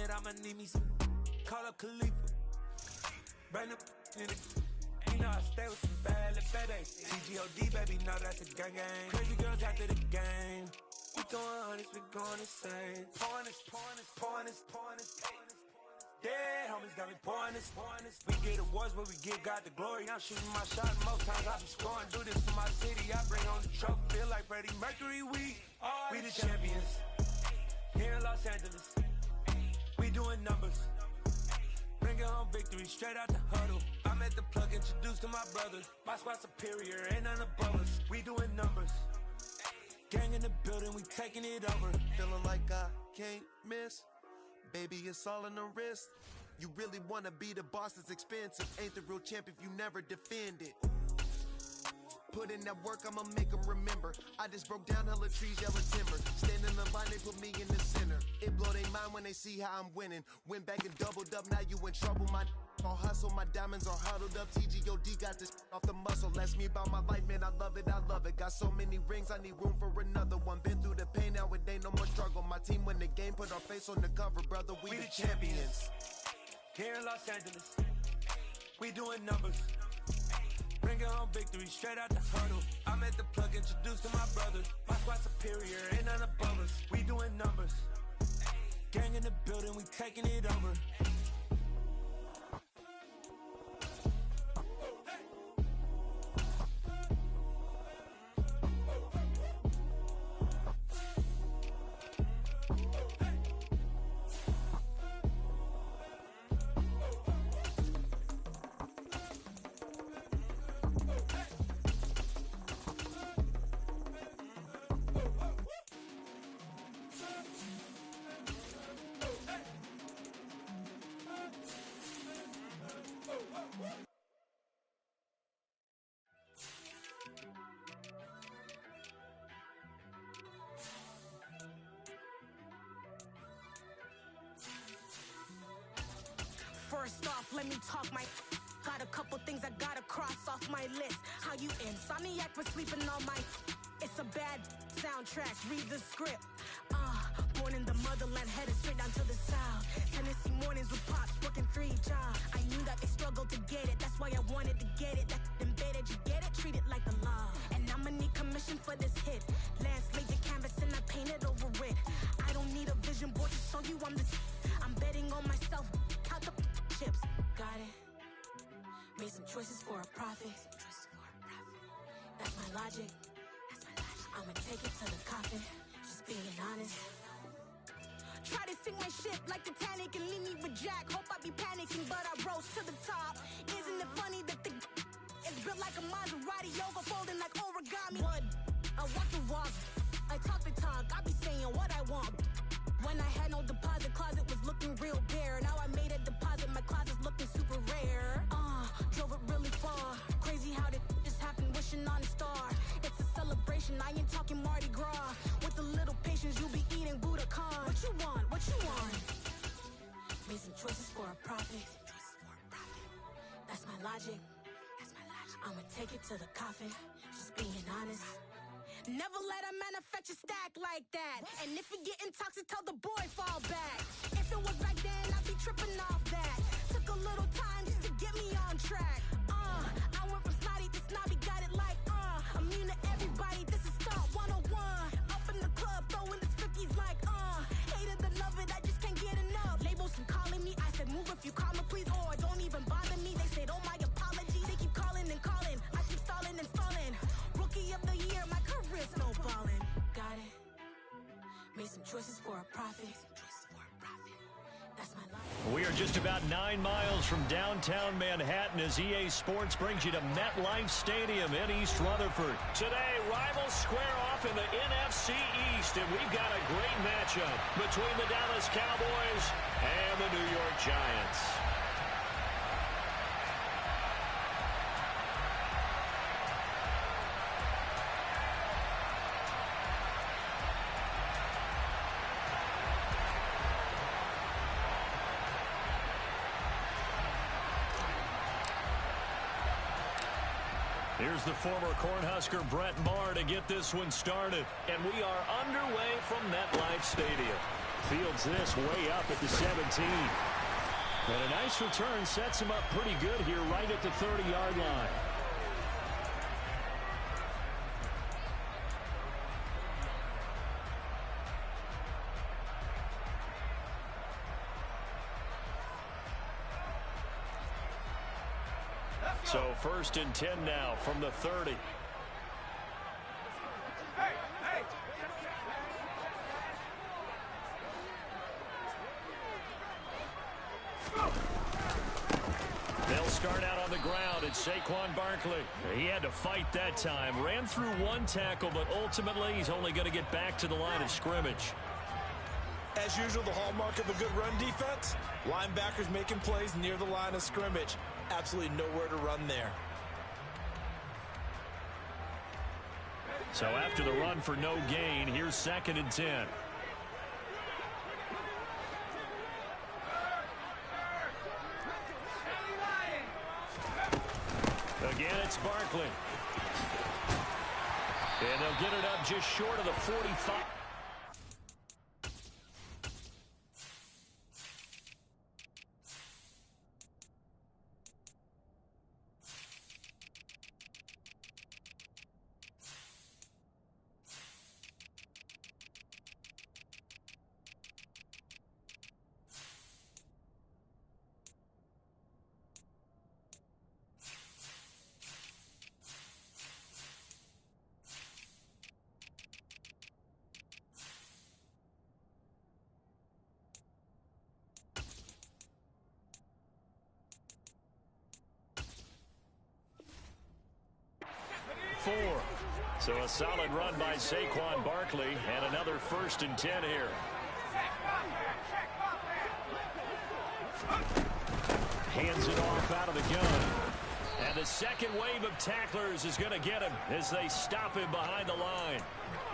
it, I'ma need me some. Call up Khalifa. Bring up in it. You know I stay with some bad little baby. TGOD, baby, know that's a gang gang. Crazy girls after the game. We going honest, we going insane. Pouring this. Dead homies got me pouring this. We get awards, but we give God the glory. I'm shooting my shot, most times I be scoring. Do this for my city, I bring on the trophy. Feel like Freddie Mercury, we the champions. Here in Los Angeles, we doing numbers. Bringing home victory, straight out the huddle. I'm at the plug, introduced to my brother. My squad superior, ain't none above us. We doing numbers. Gang in the building, we taking it over. Feeling like I can't miss. Baby, it's all in the wrist. You really wanna be the boss, it's expensive. Ain't the real champ if you never defend it. Put in that work, I'ma make them remember. I just broke down hella trees, yellow timber. Stand in the line, they put me in the center. It blow their mind when they see how I'm winning. Went back and doubled up, now you in trouble. My all hustle, my diamonds are huddled up. TGOD got this off the muscle. Ask me about my life, man, I love it. Got so many rings, I need room for another one. Been through the pain, now it ain't no more struggle. My team win the game, put our face on the cover, brother. We the champions. Here in Los Angeles, we doing numbers. Bringing home victory, straight out the huddle. I'm at the plug, introduced to my brother. My squad superior, ain't none above us. We doing numbers. Gang in the building, we taking it over. First off, let me talk my. Got a couple things I gotta cross off my list. How you insomniac for sleeping on my. It's a bad soundtrack, read the script. Born in the motherland, headed straight down to the south. Tennessee mornings with pops, working 3 jobs. I knew that they struggled to get it, that's why I wanted to get it. That embedded, you get it, treat it like the law. And I'ma need commission for this hit. Lance laid the canvas and I painted over it. I don't need a vision board to show you I'm the. I'm betting on myself, count the chips. Got it. Made some choices for a profit. That's my logic. I'ma take it to the coffin. Just being honest. Try to sink my ship like Titanic and leave me with Jack. Hope I be panicking, but I rose to the top. Isn't it funny that the is built like a Maserati, yoga folding like origami? What? I walk the walk. I talk the talk. I be saying what I want. When I had no deposit, closet was looking real bare. Now I made a deposit, my closet's looking super rare. Drove it really far. Crazy how did this happen, wishing on a star. It's a celebration, I ain't talking Mardi Gras. With a little patience, you'll be eating Budokan. What you want? What you want? Made some choices for a profit. That's my logic. I'ma take it to the coffin. Just being honest. Never let a manufacture stack like that. And if you getting toxic, tell the boy fall back. If it was back then, I'd be tripping off that. Took a little time just to get me on track. I went from snotty to snobby, got it like immune to everybody, this is Stunt 101. Up in the club, throwing this 50s like hate it, love it, I just can't get enough. Labels and calling me, I said move if you call me please, or don't even bother me. They said oh my apology, they keep calling and calling. I keep stalling and stalling. Rookie of the year, my career snowballing. Got it. Made some choices for a profit. That's my life. We are just about 9 miles from downtown Manhattan as EA Sports brings you to MetLife Stadium in East Rutherford. Today, rivals square off in the NFC East, and we've got a great matchup between the Dallas Cowboys and the New York Giants. Here's the former Cornhusker Brett Maher to get this one started. And we are underway from MetLife Stadium. Fields this way up at the 17. And a nice return sets him up pretty good here right at the 30-yard line. So 1st and 10 now from the 30. They'll start out on the ground. It's Saquon Barkley. He had to fight that time. Ran through one tackle, but ultimately he's only going to get back to the line of scrimmage. As usual, the hallmark of a good run defense, linebackers making plays near the line of scrimmage. Absolutely nowhere to run there. So after the run for no gain, here's 2nd and 10. Again, it's Barkley. And they'll get it up just short of the 45. So a solid run by Saquon Barkley and another 1st and 10 here. Hands it off out of the gun. And the second wave of tacklers is going to get him as they stop him behind the line.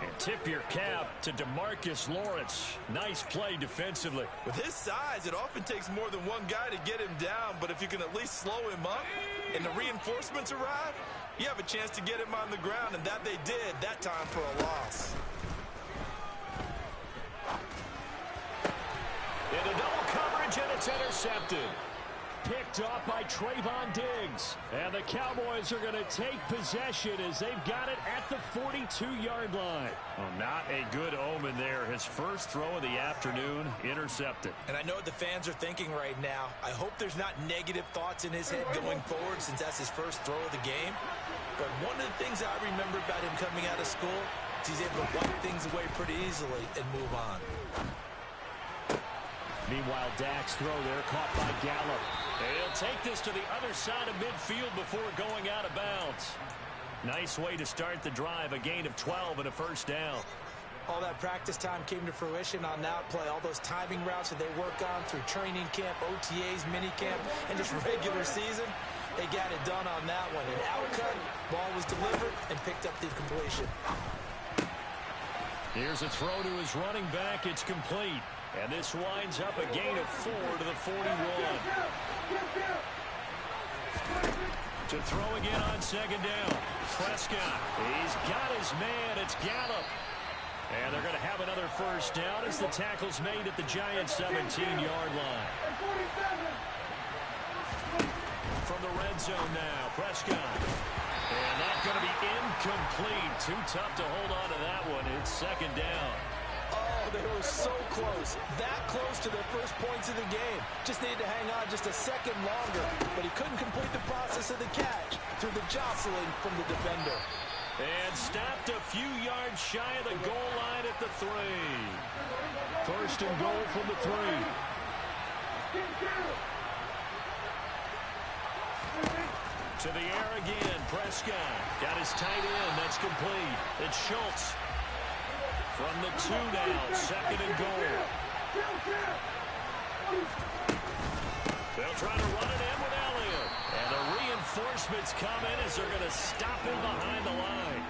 And tip your cap to DeMarcus Lawrence. Nice play defensively. With his size, it often takes more than one guy to get him down, but if you can at least slow him up and the reinforcements arrive, you have a chance to get him on the ground, and that they did that time for a loss. Into double coverage, and it's intercepted. Picked off by Trayvon Diggs. And the Cowboys are going to take possession as they've got it at the 42-yard line. Well, not a good omen there. His first throw of the afternoon intercepted. And I know what the fans are thinking right now. I hope there's not negative thoughts in his head going forward since that's his first throw of the game. But one of the things I remember about him coming out of school is he's able to wipe things away pretty easily and move on. Meanwhile, Dak's throw there caught by Gallup. And he'll take this to the other side of midfield before going out of bounds. Nice way to start the drive, a gain of 12 and a first down. All that practice time came to fruition on that play. All those timing routes that they work on through training camp, OTAs, minicamp, and just regular season, they got it done on that one. An outcut, ball was delivered, and picked up the completion. Here's a throw to his running back. It's complete. And this winds up a gain of 4 to the 41. To throw again on 2nd down. Prescott. He's got his man. It's Gallup. And they're going to have another first down as the tackle's made at the Giants' 17-yard line. From the red zone now, Prescott. And that's going to be incomplete. Too tough to hold on to that one. It's 2nd down. Oh, they were so close. That close to their first points of the game. Just needed to hang on just a second longer. But he couldn't complete the process of the catch through the jostling from the defender. And stopped a few yards shy of the goal line at the 3. 1st and goal from the 3. To the air again, Prescott. Got his tight end, that's complete. It's Schultz. From the 2 now, 2nd and goal. They'll try to run it in with Elliott. And the reinforcements come in as they're going to stop him behind the line.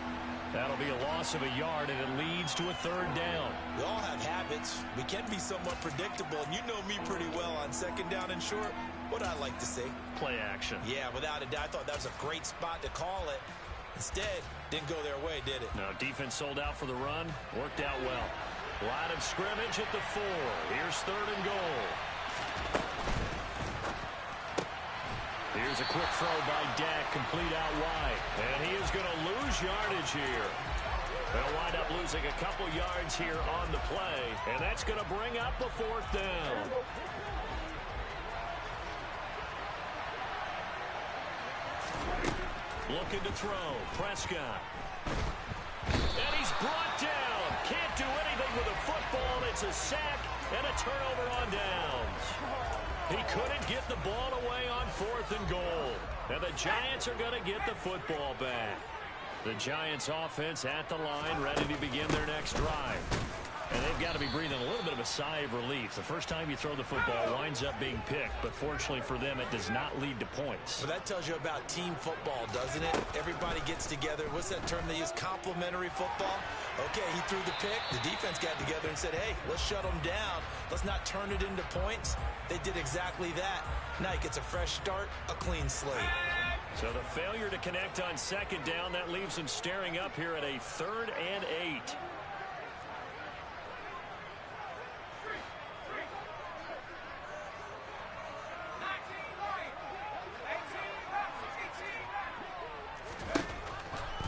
That'll be a loss of a yard, and it leads to a 3rd down. We all have habits. We can be somewhat predictable, and you know me pretty well on 2nd down and short. What I like to say? Play action. Yeah, without a doubt. I thought that was a great spot to call it. Instead, didn't go their way, did it? No, defense sold out for the run. Worked out well. Line of scrimmage at the 4. Here's 3rd and goal. Here's a quick throw by Dak, complete out wide. And he is going to lose yardage here. They'll wind up losing a couple yards here on the play. And that's going to bring up a 4th down. Looking to throw. Prescott. And he's brought down. Can't do anything with a football. It's a sack and a turnover on downs. He couldn't get the ball away on 4th and goal. And the Giants are going to get the football back. The Giants offense at the line, ready to begin their next drive. And they've got to be breathing a little bit of a sigh of relief. The first time you throw the football winds up being picked, but fortunately for them, it does not lead to points. Well, that tells you about team football, doesn't it? Everybody gets together. What's that term they use? Complementary football? Okay, he threw the pick. The defense got together and said, hey, let's shut them down. Let's not turn it into points. They did exactly that. Now he gets a fresh start, a clean slate. So the failure to connect on 2nd down, that leaves them staring up here at a 3rd and 8.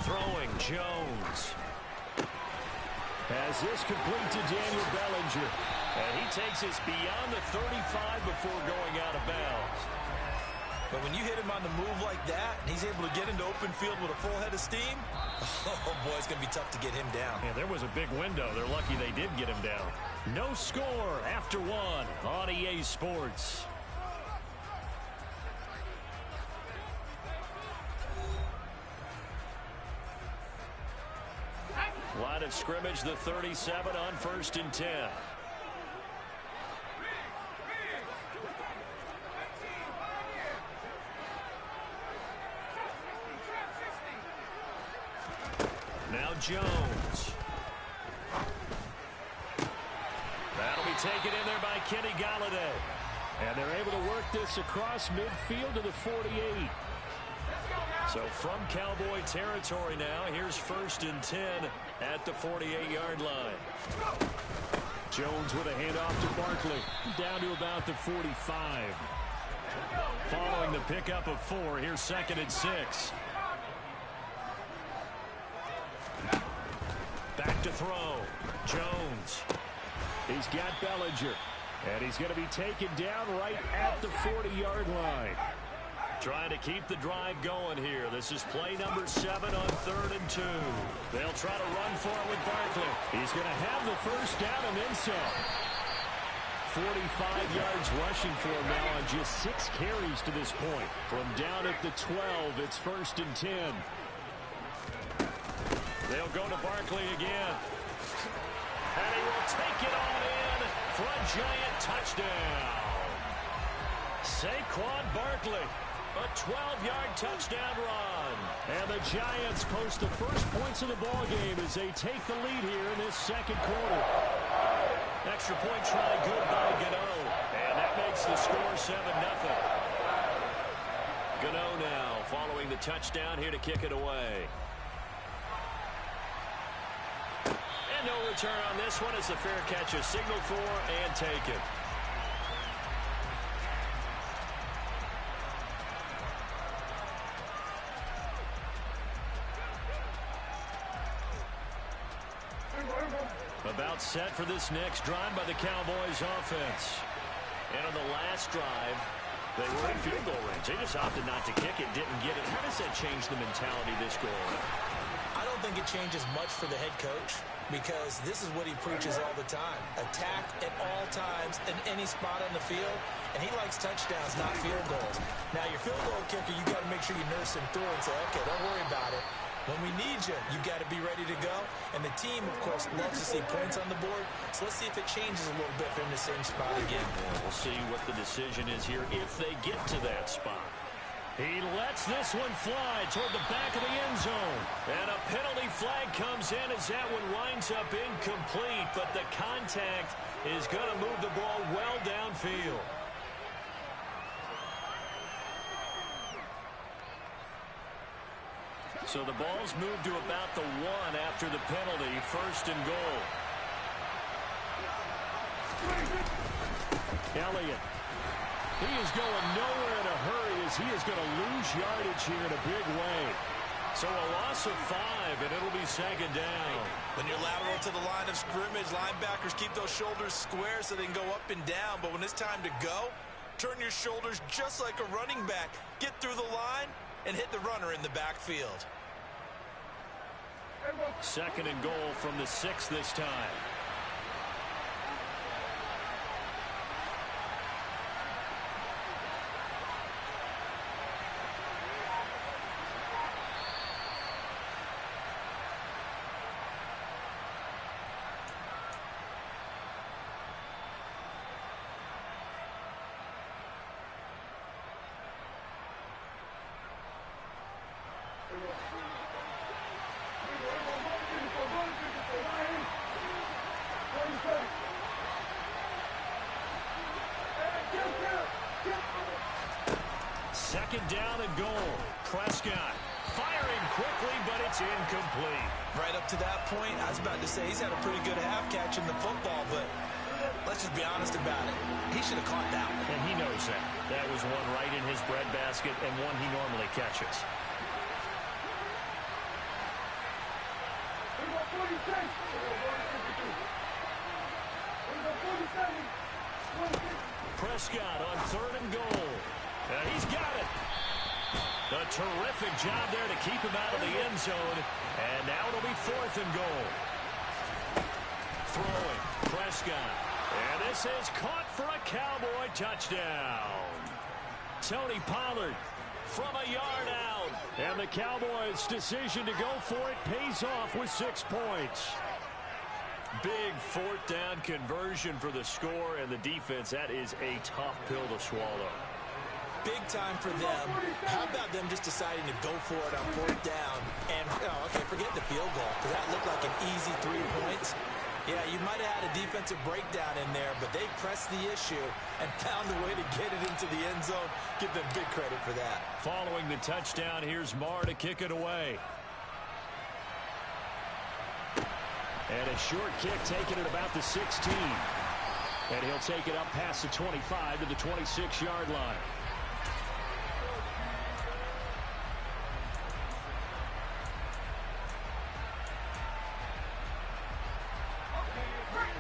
Throwing, Jones. Has this complete to Daniel Bellinger. And he takes us beyond the 35 before going out of bounds. But when you hit him on the move like that, and he's able to get into open field with a full head of steam, oh boy, it's going to be tough to get him down. Yeah, there was a big window. They're lucky they did get him down. No score after 1 on EA Sports. Line of scrimmage, the 37 on 1st and 10. Now Jones. That'll be taken in there by Kenny Golladay. And they're able to work this across midfield to the 48. So from Cowboy territory now, here's 1st and 10 at the 48-yard line. Jones with a handoff to Barkley, down to about the 45. Following the pickup of 4, here's 2nd and 6. Back to throw. Jones. He's got Bellinger. And he's going to be taken down right at the 40-yard line. Trying to keep the drive going here. This is play number 7 on 3rd and 2. They'll try to run for it with Barkley. He's going to have the first down and then some. 45 yards rushing for him now on just 6 carries to this point. From down at the 12, it's 1st and 10. They'll go to Barkley again. And he will take it all in for a giant touchdown. Saquon Barkley, a 12-yard touchdown run. And the Giants post the first points of the ball game as they take the lead here in this 2nd quarter. Extra point try good by Gano. And that makes the score 7-0. Gano now following the touchdown here to kick it away. And no return on this one as the fair catch is signaled for and taken. About set for this next drive by the Cowboys offense. And on the last drive, they were in field goal range. They just opted not to kick it, didn't get it. How does that change the mentality this goal? I don't think it changes much for the head coach because this is what he preaches all the time. Attack at all times in any spot on the field, and he likes touchdowns, not field goals. Now, your field goal kicker, you got to make sure you nurse him through and say, okay, don't worry about it. When we need you, you got to be ready to go. And the team, of course, loves to see points on the board. So let's see if it changes a little bit if they're in the same spot again. Yeah, we'll see what the decision is here if they get to that spot. He lets this one fly toward the back of the end zone. And a penalty flag comes in as that one winds up incomplete. But the contact is going to move the ball well downfield. So the ball's moved to about the 1 after the penalty. 1st and goal. Elliott. He is going nowhere in a hurry as he is going to lose yardage here in a big way. So a loss of 5, and it'll be second down. When you're lateral to the line of scrimmage, linebackers keep those shoulders square so they can go up and down. But when it's time to go, turn your shoulders just like a running back. Get through the line and hit the runner in the backfield. Second and goal from the 6 this time. Second down and goal. Prescott firing quickly, but it's incomplete. Right up to that point, I was about to say he's had a pretty good half catching the football, but let's just be honest about it. He should have caught that one. And he knows that. That was one right in his breadbasket and one he normally catches. Prescott on third and goal. And he's got it. A terrific job there to keep him out of the end zone. And now it'll be fourth and goal. Throwing. Prescott. And this is caught for a Cowboy touchdown. Tony Pollard from a yard out. And the Cowboys' decision to go for it pays off with 6 points. Big fourth down conversion for the score, and the defense, that is a tough pill to swallow. Big time for them. How about them just deciding to go for it on fourth down? And, okay, forget the field goal, because that looked like an easy 3 points. Yeah, you might have had a defensive breakdown in there, but they pressed the issue and found a way to get it into the end zone. Give them big credit for that. Following the touchdown, here's Marr to kick it away. And a short kick taken at about the 16. And he'll take it up past the 25 to the 26-yard line.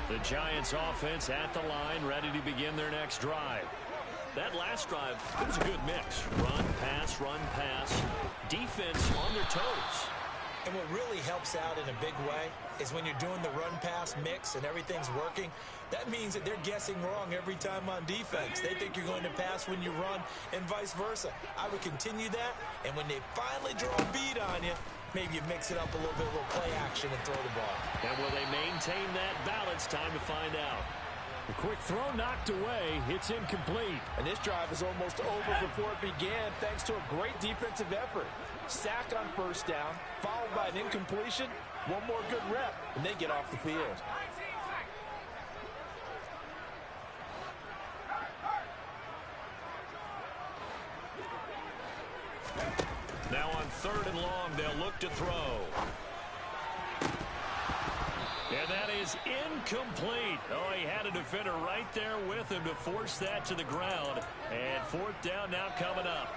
The Giants offense at the line, ready to begin their next drive. That last drive, it was a good mix. Run, pass, defense on their toes. And what really helps out in a big way is when you're doing the run-pass mix and everything's working, that means that they're guessing wrong every time on defense. They think you're going to pass when you run and vice versa. I would continue that, and when they finally draw a bead on you, maybe you mix it up a little bit, a little play action and throw the ball. And will they maintain that balance? Time to find out. The quick throw knocked away. It's incomplete. And this drive is almost over before it began thanks to a great defensive effort. Sack on first down, followed by an incompletion. One more good rep, and they get off the field. Now on third and long, they'll look to throw. And that is incomplete. Oh, he had a defender right there with him to force that to the ground. And fourth down now coming up.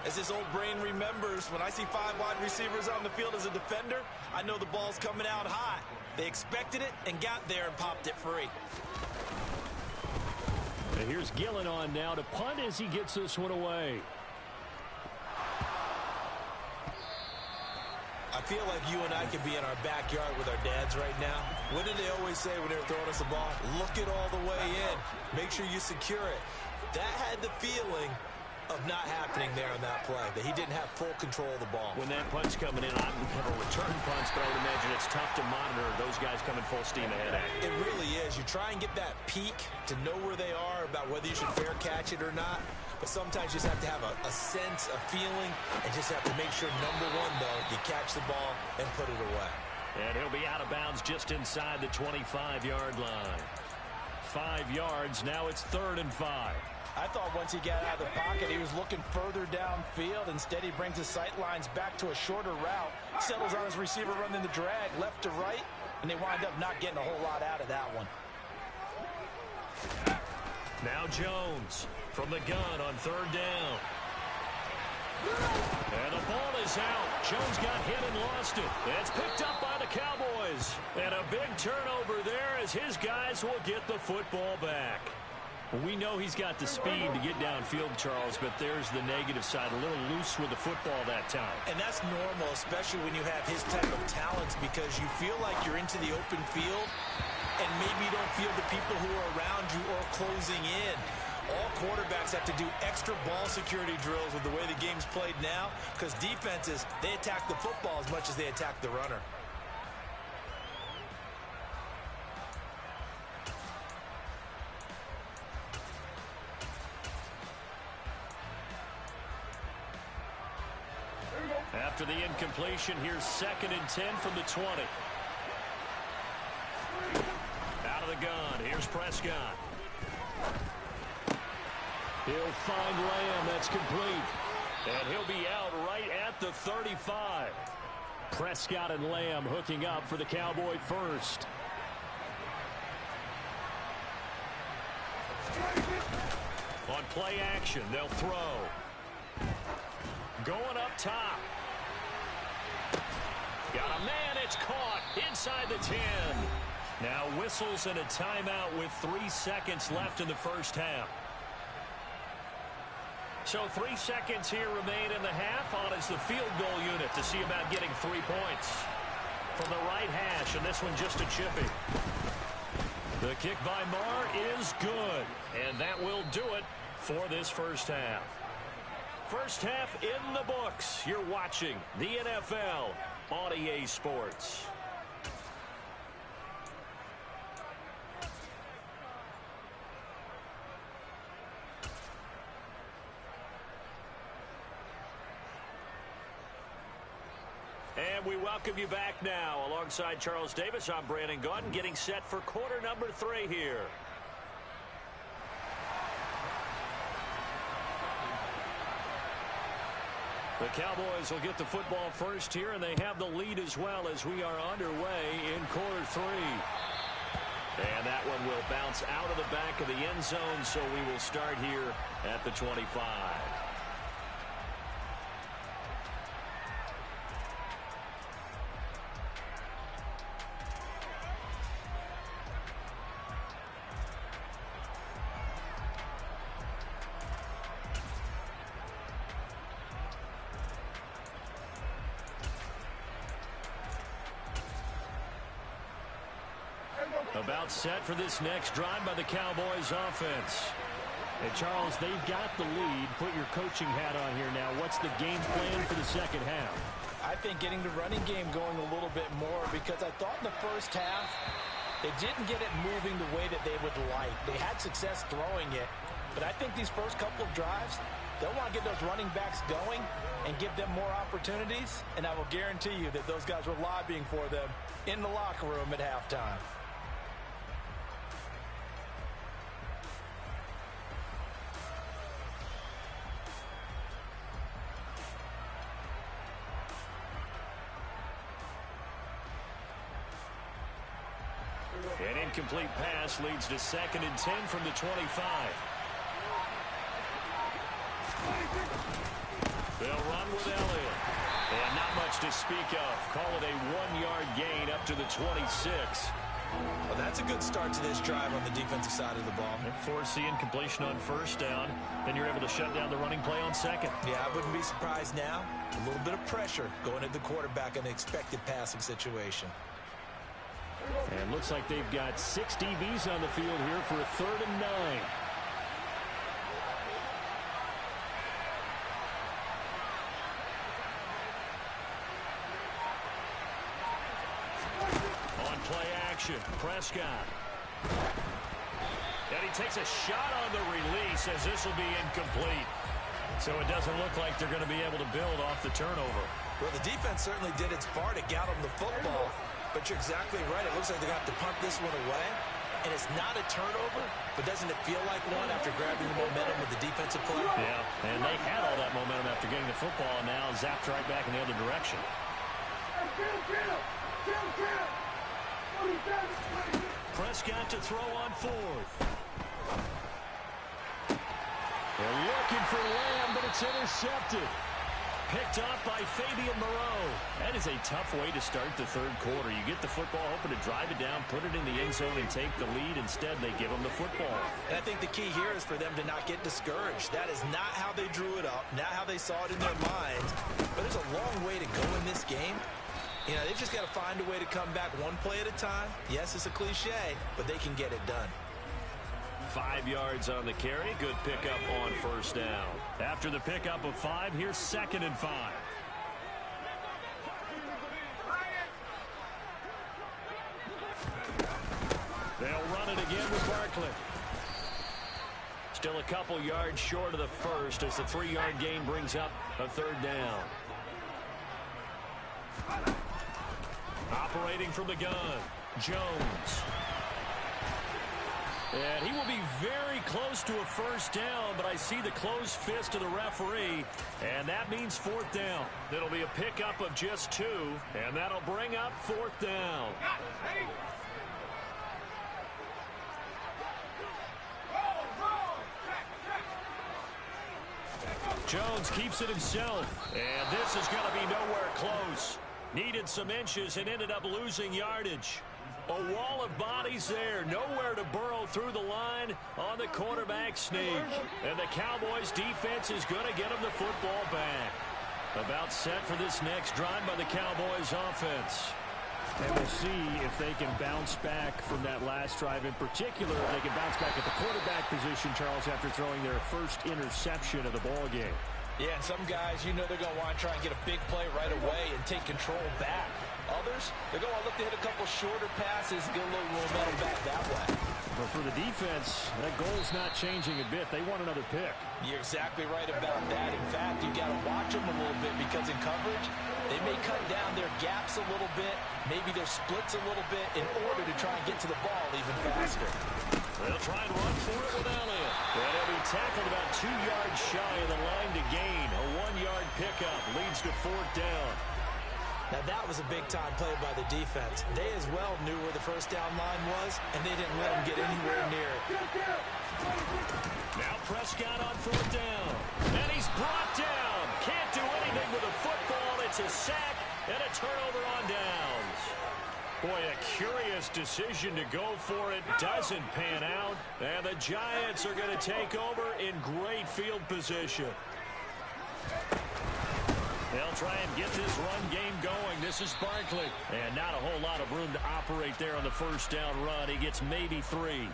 As this old brain remembers, when I see 5 wide receivers on the field as a defender, I know the ball's coming out hot. They expected it and got there and popped it free. And here's Gillen on now to punt as he gets this one away. I feel like you and I could be in our backyard with our dads right now. What did they always say when they were throwing us a ball? Look it all the way in. Make sure you secure it. That had the feeling of not happening there on that play, that he didn't have full control of the ball. When that punch coming in, I don't have a return punch, but I would imagine it's tough to monitor those guys coming full steam ahead at you. It really is. You try and get that peek to know where they are, about whether you should fair catch it or not. But sometimes you just have to have a sense, a feeling, and just have to make sure, number one, though, you catch the ball and put it away. And he'll be out of bounds just inside the 25-yard line. 5 yards, now it's 3rd and 5. I thought once he got out of the pocket, he was looking further downfield. Instead, he brings his sight lines back to a shorter route, settles on his receiver running the drag left to right, and they wind up not getting a whole lot out of that one. Now Jones from the gun on third down. And the ball is out. Jones got hit and lost it. It's picked up by the Cowboys. And a big turnover there as his guys will get the football back. We know he's got the speed to get downfield, Charles, but there's the negative side. A little loose with the football that time. And that's normal, especially when you have his type of talents, because you feel like you're into the open field and maybe you don't feel the people who are around you or closing in. All quarterbacks have to do extra ball security drills with the way the game's played now, because defenses, they attack the football as much as they attack the runner. After the incompletion, here's 2nd and 10 from the 20. Out of the gun, here's Prescott. He'll find Lamb. That's complete. And he'll be out right at the 35. Prescott and Lamb hooking up for the Cowboy first. On play action, they'll throw. Going up top. Got a man, it's caught inside the 10. Now whistles and a timeout with 3 seconds left in the first half. So 3 seconds here remain in the half. On is the field goal unit to see about getting 3 points. From the right hash, and this one just a chippy. The kick by Marr is good. And that will do it for this first half. First half in the books. You're watching the NFL on EA Sports. And we welcome you back now. Alongside Charles Davis, I'm Brandon Gaudin, getting set for quarter number 3 here. The Cowboys will get the football first here, and they have the lead as well as we are underway in quarter 3. And that one will bounce out of the back of the end zone, so we will start here at the 25. About set for this next drive by the Cowboys offense. And Charles, they've got the lead. Put your coaching hat on here now. What's the game plan for the second half? I think getting the running game going a little bit more, because I thought in the first half they didn't get it moving the way that they would like. They had success throwing it, but I think these first couple of drives, they'll want to get those running backs going and give them more opportunities, and I will guarantee you that those guys were lobbying for them in the locker room at halftime. An incomplete pass leads to 2nd and 10 from the 25. They'll run with Elliott. And not much to speak of. Call it a 1-yard gain up to the 26. Well, that's a good start to this drive on the defensive side of the ball. Force the incompletion on first down. Then you're able to shut down the running play on second. Yeah, I wouldn't be surprised now. A little bit of pressure going at the quarterback in an expected passing situation. And looks like they've got 6 DBs on the field here for a 3rd and 9. On play action, Prescott. And he takes a shot on the release as this will be incomplete. So it doesn't look like they're going to be able to build off the turnover. Well, the defense certainly did its part to get them the football. But you're exactly right. It looks like they're going to have to punt this one away. And it's not a turnover, but doesn't it feel like one after grabbing the momentum with the defensive play? Yeah, and they had all that momentum after getting the football, and now zapped right back in the other direction. Prescott to throw on 4th. looking for Lamb, but it's intercepted. Picked off by Fabian Moreau. That is a tough way to start the third quarter. You get the football, hoping to drive it down, put it in the end zone, and take the lead. Instead, they give them the football. And I think the key here is for them to not get discouraged. That is not how they drew it up, not how they saw it in their minds. But there's a long way to go in this game. You know, they've just got to find a way to come back one play at a time. Yes, it's a cliche, but they can get it done. 5 yards on the carry. Good pickup on first down. After the pickup of 5, here's 2nd and 5. They'll run it again with Barkley. Still a couple yards short of the first as the 3-yard gain brings up a 3rd down. Operating from the gun, Jones. And he will be very close to a first down, but I see the closed fist of the referee, and that means 4th down. It'll be a pickup of just 2, and that'll bring up 4th down. Jones keeps it himself, and this is going to be nowhere close. Needed some inches and ended up losing yardage. A wall of bodies there, nowhere to burrow through the line on the quarterback sneak. And the Cowboys defense is going to get them the football back. About set for this next drive by the Cowboys offense. And we'll see if they can bounce back from that last drive. In particular, if they can bounce back at the quarterback position, Charles, after throwing their first interception of the ball game. Yeah, and some guys, you know they're going to want to try and get a big play right away and take control back. Others, they're going to look to hit a couple shorter passes and get a little momentum back that way. But for the defense, that goal's not changing a bit. They want another pick. You're exactly right about that. In fact, you've got to watch them a little bit because in coverage, they may cut down their gaps a little bit, maybe their splits a little bit in order to try and get to the ball even faster. They'll try and run for it with Elliott. And he'll be tackled about 2 yards shy of the line to gain. A 1-yard pickup leads to 4th down. Now that was a big-time play by the defense. They as well knew where the first down line was, and they didn't let them get anywhere near it. Now Prescott on 4th down. And he's brought down. Can't do anything with a football. It's a sack and a turnover on downs. Boy, a curious decision to go for it. Doesn't pan out. And the Giants are going to take over in great field position. They'll try and get this run game going. This is Barkley. And not a whole lot of room to operate there on the first down run. He gets maybe 3.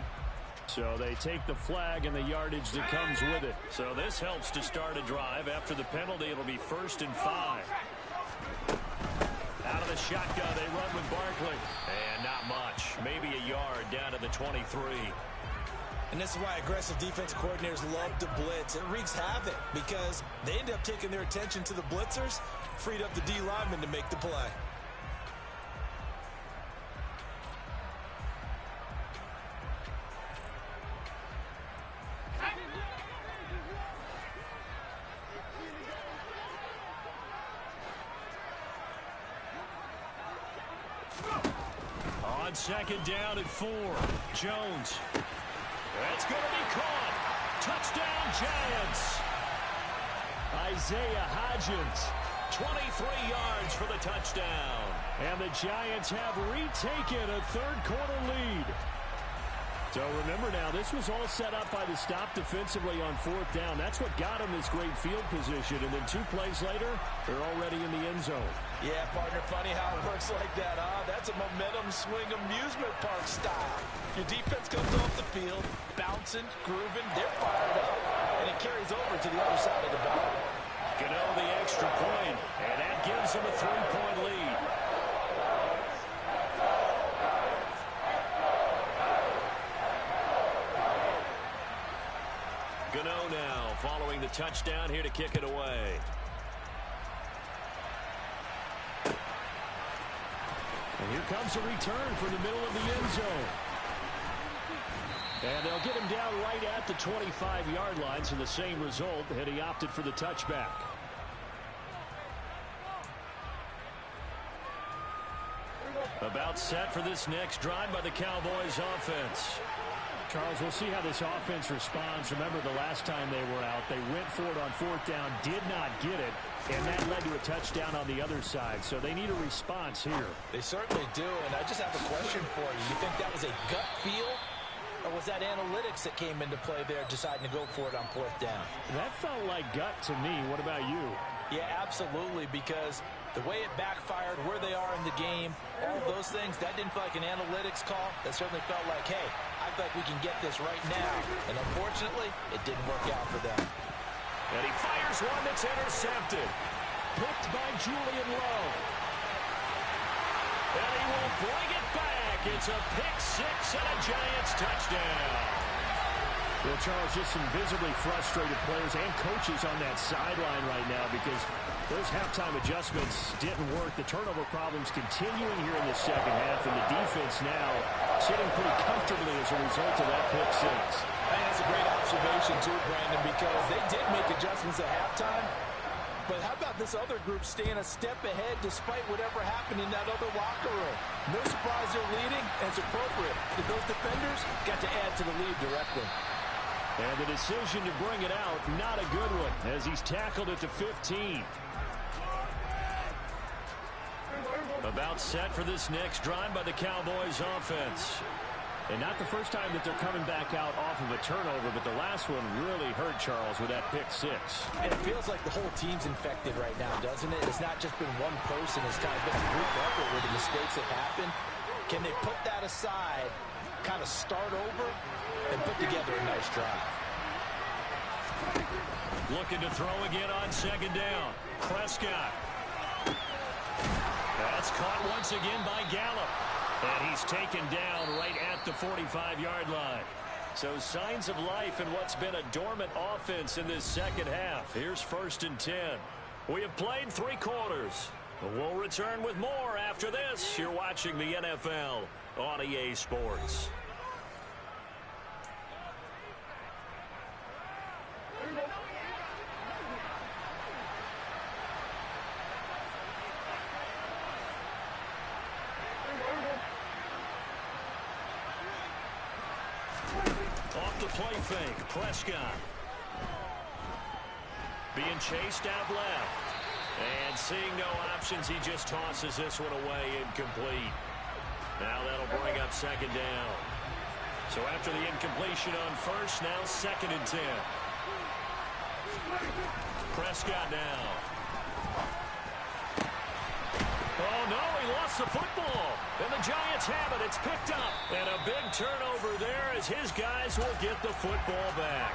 So they take the flag and the yardage that comes with it. So this helps to start a drive. After the penalty, it'll be 1st and 5. Out of the shotgun, they run with Barkley. And not much. Maybe a yard down to the 23. And this is why aggressive defense coordinators love to blitz. It wreaks havoc because they end up taking their attention to the blitzers, freed up the D lineman to make the play. On 2nd down at 4, Jones. That's going to be caught. Touchdown, Giants. Isaiah Hodgins. 23 yards for the touchdown. And the Giants have retaken a third-quarter lead. So remember now, this was all set up by the stop defensively on 4th down. That's what got them this great field position. And then 2 plays later, they're already in the end zone. Yeah, partner, funny how it works like that, huh? That's a momentum swing amusement park style. Your defense comes off the field, bouncing, grooving, they're fired up, and it carries over to the other side of the ball. Gano the extra point, and that gives them a 3-point lead. Gano now following the touchdown here to kick it away. And here comes a return from the middle of the end zone. And they'll get him down right at the 25-yard line, so the same result, and he opted for the touchback. About set for this next drive by the Cowboys offense. Charles, we'll see how this offense responds. Remember the last time they were out, they went for it on 4th down, did not get it, and that led to a touchdown on the other side. So they need a response here. They certainly do, and I just have a question for you. You think that was a gut feel, or was that analytics that came into play there deciding to go for it on 4th down? That felt like gut to me. What about you? Yeah, absolutely, because the way it backfired, where they are in the game, all of those things, that didn't feel like an analytics call. That certainly felt like, hey, I feel like we can get this right now. And unfortunately, it didn't work out for them. And he fires one that's intercepted. Picked by Julian Lowe. And he will bring it back. It's a pick six and a Giants touchdown. Well, Charles, just some visibly frustrated players and coaches on that sideline right now because those halftime adjustments didn't work. The turnover problems continuing here in the second half, and the defense now sitting pretty comfortably as a result of that pick six. I think that's a great observation, too, Brandon, because they did make adjustments at halftime. But how about this other group staying a step ahead despite whatever happened in that other locker room? No surprise they're leading, and it's appropriate. Those defenders got to add to the lead directly. And the decision to bring it out, not a good one, as he's tackled at the 15. About set for this next drive by the Cowboys offense. And not the first time that they're coming back out off of a turnover, but the last one really hurt Charles with that pick six. And it feels like the whole team's infected right now, doesn't it? It's not just been one person. It's kind of been a group effort with the mistakes that happen. Can they put that aside, kind of start over, and put together a nice drive? Looking to throw again on 2nd down. Prescott. That's caught once again by Gallup. And he's taken down right at the 45-yard line. So signs of life in what's been a dormant offense in this second half. Here's 1st and 10. We have played 3 quarters. We'll return with more after this. You're watching the NFL on EA Sports. Off the play fake, Prescott. Being chased out left. And seeing no options, he just tosses this one away, incomplete. Now that'll bring up 2nd down. So after the incompletion on 1st, now 2nd and 10. Prescott now. Oh, no, he lost the football. And the Giants have it. It's picked up. And a big turnover there as his guys will get the football back.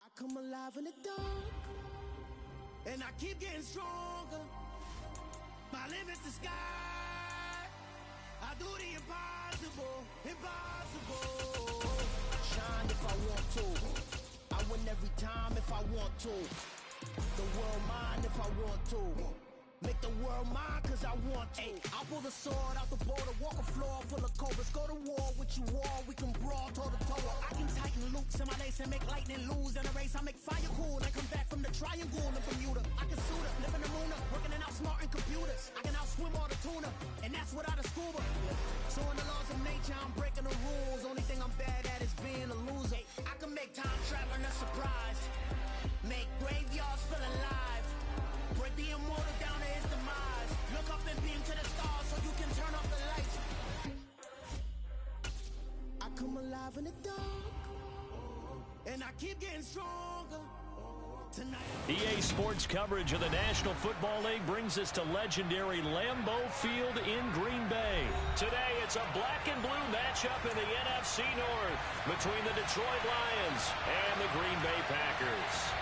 I come alive in the dark, and I keep getting stronger. My limit's the sky. I do the impossible, impossible. Shine if I want to. I win every time if I want to. The world mine if I want to. Make the world mine cause I want to. I'll pull the sword out the border, walk a floor full of cobras. Go to war with you all, we can brawl toe to toe. I can tighten loops in my lace and make lightning lose in a race. I make fire cool and come back from the triangle in Bermuda. I can suit up, live in the moon up, working and outsmarting computers. I can outswim all the tuna, and that's without a scuba. So in the laws of nature, I'm breaking the rules. Only thing I'm bad at is being a loser. I can make time traveling a surprise. Make graveyards feel alive. Break the immortal down to his demise. Look up and beam to the stars so you can turn off the lights. I come alive in the dark, and I keep getting stronger. Tonight. EA Sports coverage of the National Football League brings us to legendary Lambeau Field in Green Bay. Today, it's a black and blue matchup in the NFC North between the Detroit Lions and the Green Bay Packers.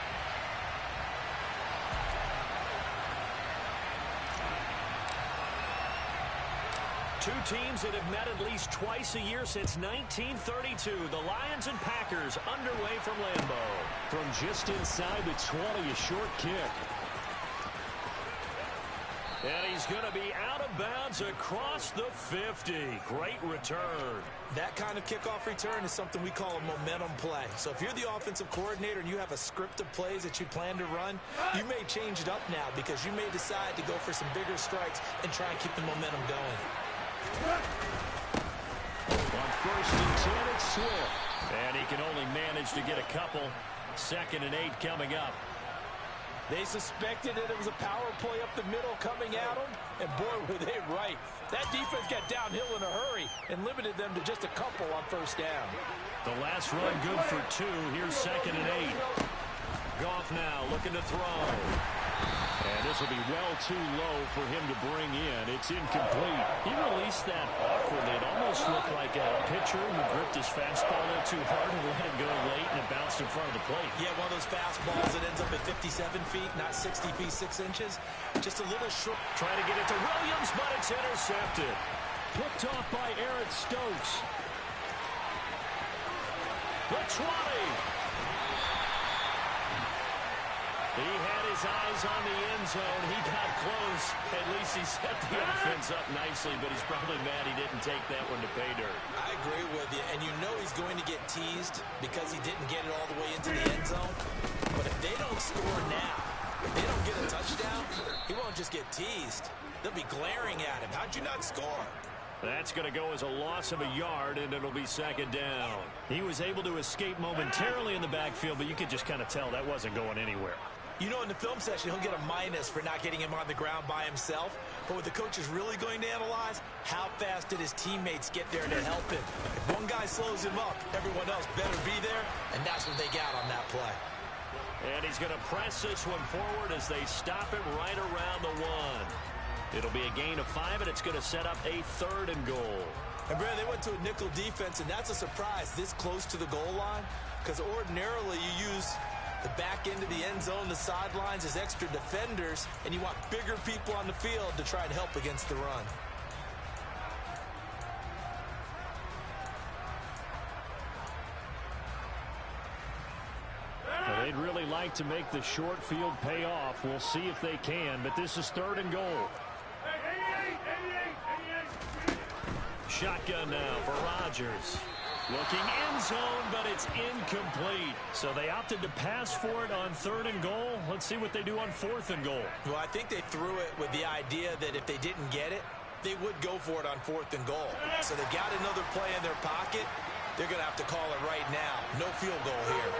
Two teams that have met at least twice a year since 1932. The Lions and Packers underway from Lambeau. From just inside the 20, a short kick. And he's going to be out of bounds across the 50. Great return. That kind of kickoff return is something we call a momentum play. So if you're the offensive coordinator and you have a script of plays that you plan to run, you may change it up now because you may decide to go for some bigger strikes and try and keep the momentum going. On 1st and 10, it's Swift. And he can only manage to get a couple. 2nd and 8 coming up. They suspected that it was a power play up the middle coming at them, and boy, were they right. That defense got downhill in a hurry and limited them to just a couple on 1st down. The last run good for 2. Here's 2nd and 8. Goff now looking to throw. And this will be well too low for him to bring in. It's incomplete. He released that awkwardly. It almost looked like a pitcher who gripped his fastball a little too hard and let it go late, and it bounced in front of the plate. Yeah, one of those fastballs that ends up at 57 feet, not 60 feet, 6 inches. Just a little short. Trying to get it to Williams, but it's intercepted. Picked off by Aaron Stokes. The 20. He had his eyes on the end zone. He got close. At least he set the offense up nicely, but he's probably mad he didn't take that one to pay dirt. I agree with you, and you know he's going to get teased because he didn't get it all the way into the end zone. But if they don't score now, if they don't get a touchdown, he won't just get teased. They'll be glaring at him. How'd you not score? That's going to go as a loss of a yard, and it'll be 2nd down. He was able to escape momentarily in the backfield, but you could just kind of tell that wasn't going anywhere. You know, in the film session, he'll get a minus for not getting him on the ground by himself. But what the coach is really going to analyze, how fast did his teammates get there to help him? If one guy slows him up, everyone else better be there, and that's what they got on that play. And he's going to press this one forward as they stop him right around the 1. It'll be a gain of 5, and it's going to set up a 3rd and goal. And, Brad, they went to a nickel defense, and that's a surprise this close to the goal line because ordinarily you use the back end of the end zone, the sidelines as extra defenders, and you want bigger people on the field to try and help against the run. Well, they'd really like to make the short field pay off. We'll see if they can, but this is 3rd and goal. Shotgun now for Rodgers. Looking end zone, but it's incomplete. So they opted to pass for it on 3rd and goal. Let's see what they do on 4th and goal. Well, I think they threw it with the idea that if they didn't get it, they would go for it on 4th and goal. So they've got another play in their pocket. They're going to have to call it right now. No field goal here.